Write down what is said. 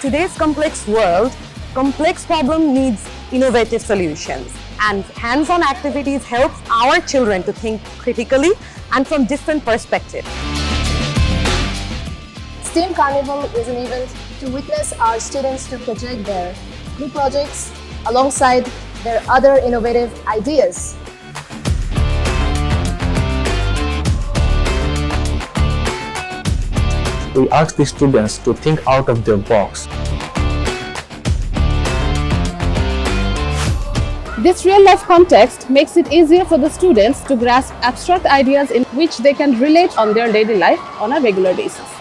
today's complex world, complex problem needs innovative solutions, and hands-on activities help our children to think critically and from different perspectives. STEAM Carnival is an event to witness our students to project their new projects alongside their other innovative ideas. We ask the students to think out of their box. This real-life context makes it easier for the students to grasp abstract ideas in which they can relate on their daily life on a regular basis.